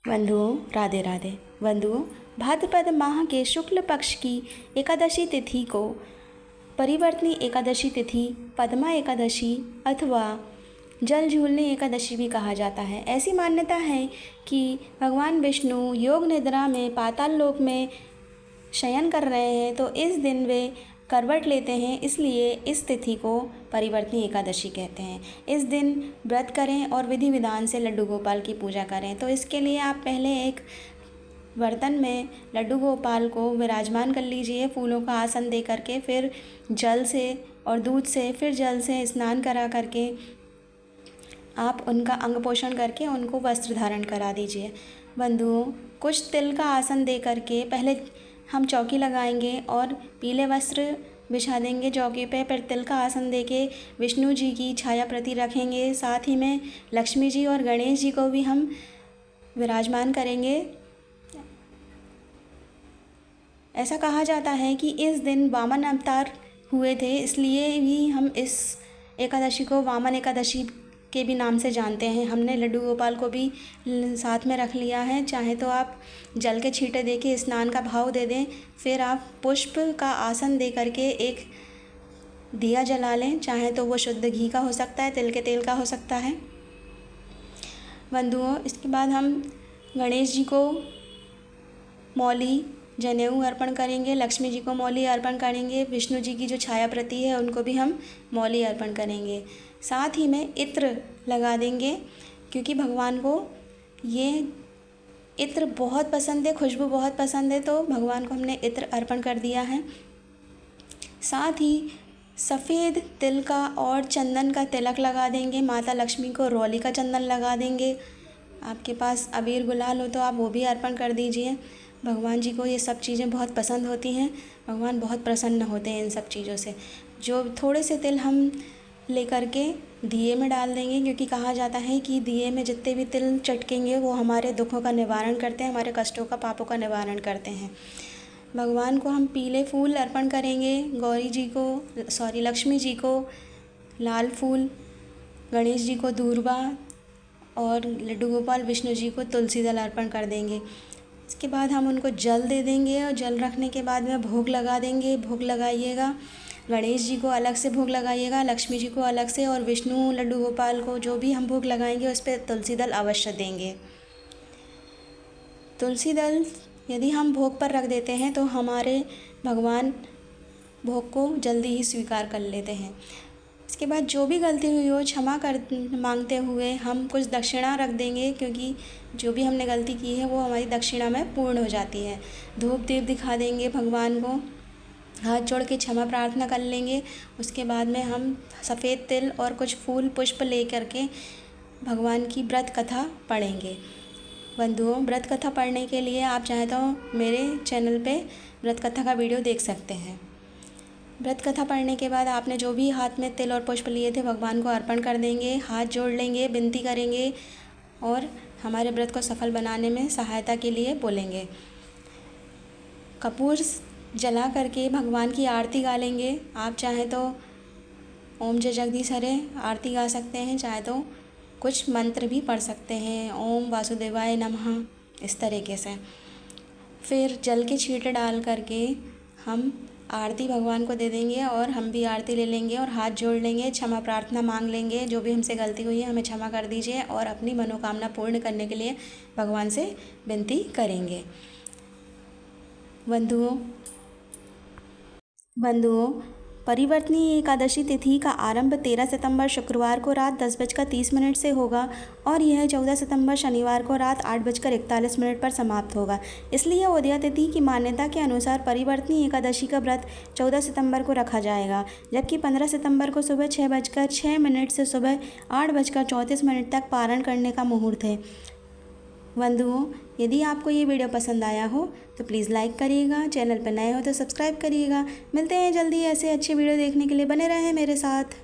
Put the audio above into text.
बंधुओं राधे राधे। बंधुओं, भाद्रपद माह के शुक्ल पक्ष की एकादशी तिथि को परिवर्तनी एकादशी तिथि, पद्मा एकादशी अथवा जल झूलने एकादशी भी कहा जाता है। ऐसी मान्यता है कि भगवान विष्णु योग निद्रा में पाताल लोक में शयन कर रहे हैं, तो इस दिन वे करवट लेते हैं, इसलिए इस तिथि को परिवर्तनी एकादशी कहते हैं। इस दिन व्रत करें और विधि विधान से लड्डू गोपाल की पूजा करें। तो इसके लिए आप पहले एक बर्तन में लड्डू गोपाल को विराजमान कर लीजिए, फूलों का आसन दे करके, फिर जल से और दूध से, फिर जल से स्नान करा करके आप उनका अंग पोषण करके उनको वस्त्र धारण करा दीजिए। बंधुओं, कुछ तिल का आसन दे करके पहले हम चौकी लगाएंगे और पीले वस्त्र बिछा देंगे चौकी पे, फिर तिल का आसन देके विष्णु जी की छाया प्रति रखेंगे। साथ ही में लक्ष्मी जी और गणेश जी को भी हम विराजमान करेंगे। ऐसा कहा जाता है कि इस दिन वामन अवतार हुए थे, इसलिए भी हम इस एकादशी को वामन एकादशी के भी नाम से जानते हैं। हमने लड्डू गोपाल को भी साथ में रख लिया है। चाहे तो आप जल के छींटे दे के स्नान का भाव दे दें, फिर आप पुष्प का आसन दे करके एक दिया जला लें। चाहे तो वो शुद्ध घी का हो सकता है, तिल के तेल का हो सकता है। बंधुओं, इसके बाद हम गणेश जी को मौली जनेऊ अर्पण करेंगे, लक्ष्मी जी को मौली अर्पण करेंगे, विष्णु जी की जो छाया प्रति है उनको भी हम मौली अर्पण करेंगे। साथ ही में इत्र लगा देंगे, क्योंकि भगवान को ये इत्र बहुत पसंद है, खुशबू बहुत पसंद है, तो भगवान को हमने इत्र अर्पण कर दिया है। साथ ही सफ़ेद तिल का और चंदन का तिलक लगा देंगे। माता लक्ष्मी को रौली का चंदन लगा देंगे। आपके पास अबीर गुलाल हो तो आप वो भी अर्पण कर दीजिए। भगवान जी को ये सब चीज़ें बहुत पसंद होती हैं, भगवान बहुत प्रसन्न होते हैं इन सब चीज़ों से। जो थोड़े से तिल हम लेकर के दिए में डाल देंगे, क्योंकि कहा जाता है कि दिए में जितने भी तिल चटकेंगे वो हमारे दुखों का निवारण करते हैं, हमारे कष्टों का, पापों का निवारण करते हैं। भगवान को हम पीले फूल अर्पण करेंगे, लक्ष्मी जी को लाल फूल, गणेश जी को दूर्वा और लड्डू गोपाल विष्णु जी को तुलसी दल अर्पण कर देंगे। इसके बाद हम उनको जल दे देंगे और जल रखने के बाद में भोग लगा देंगे। भोग लगाइएगा, गणेश जी को अलग से भोग लगाइएगा, लक्ष्मी जी को अलग से, और विष्णु लड्डू गोपाल को जो भी हम भोग लगाएंगे उस पर तुलसी दल अवश्य देंगे। तुलसी दल यदि हम भोग पर रख देते हैं तो हमारे भगवान भोग को जल्दी ही स्वीकार कर लेते हैं। इसके बाद जो भी गलती हुई हो क्षमा कर मांगते हुए हम कुछ दक्षिणा रख देंगे, क्योंकि जो भी हमने गलती की है वो हमारी दक्षिणा में पूर्ण हो जाती है। धूप दीप दिखा देंगे, भगवान को हाथ जोड़ के क्षमा प्रार्थना कर लेंगे। उसके बाद में हम सफ़ेद तिल और कुछ फूल पुष्प ले करके भगवान की व्रत कथा पढ़ेंगे। बंधुओं, व्रत कथा पढ़ने के लिए आप चाहें तो मेरे चैनल पे व्रत कथा का वीडियो देख सकते हैं। व्रत कथा पढ़ने के बाद आपने जो भी हाथ में तिल और पुष्प लिए थे भगवान को अर्पण कर देंगे, हाथ जोड़ लेंगे, विनती करेंगे और हमारे व्रत को सफल बनाने में सहायता के लिए बोलेंगे। कपूर जला करके भगवान की आरती गा लेंगे। आप चाहें तो ओम जय जगदीश हरे आरती गा सकते हैं, चाहे तो कुछ मंत्र भी पढ़ सकते हैं, ओम वासुदेवाय नमः, इस तरीके से। फिर जल के छींटे डाल करके हम आरती भगवान को दे देंगे और हम भी आरती ले लेंगे और हाथ जोड़ लेंगे, क्षमा प्रार्थना मांग लेंगे। जो भी हमसे गलती हुई है हमें क्षमा कर दीजिए और अपनी मनोकामना पूर्ण करने के लिए भगवान से विनती करेंगे। बंधुओं, परिवर्तनी एकादशी तिथि का आरंभ 13 सितंबर शुक्रवार को रात 10:30 से होगा और यह 14 सितंबर शनिवार को रात 8:41 पर समाप्त होगा। इसलिए उदया तिथि की मान्यता के अनुसार परिवर्तनी एकादशी का व्रत 14 सितंबर को रखा जाएगा, जबकि 15 सितंबर को सुबह 6:06 से सुबह 8:34 तक पारण करने का मुहूर्त है। बंधुओं, यदि आपको ये वीडियो पसंद आया हो तो प्लीज़ लाइक करिएगा, चैनल पर नए हो तो सब्सक्राइब करिएगा। मिलते हैं जल्दी ऐसे अच्छे वीडियो देखने के लिए, बने रहें मेरे साथ।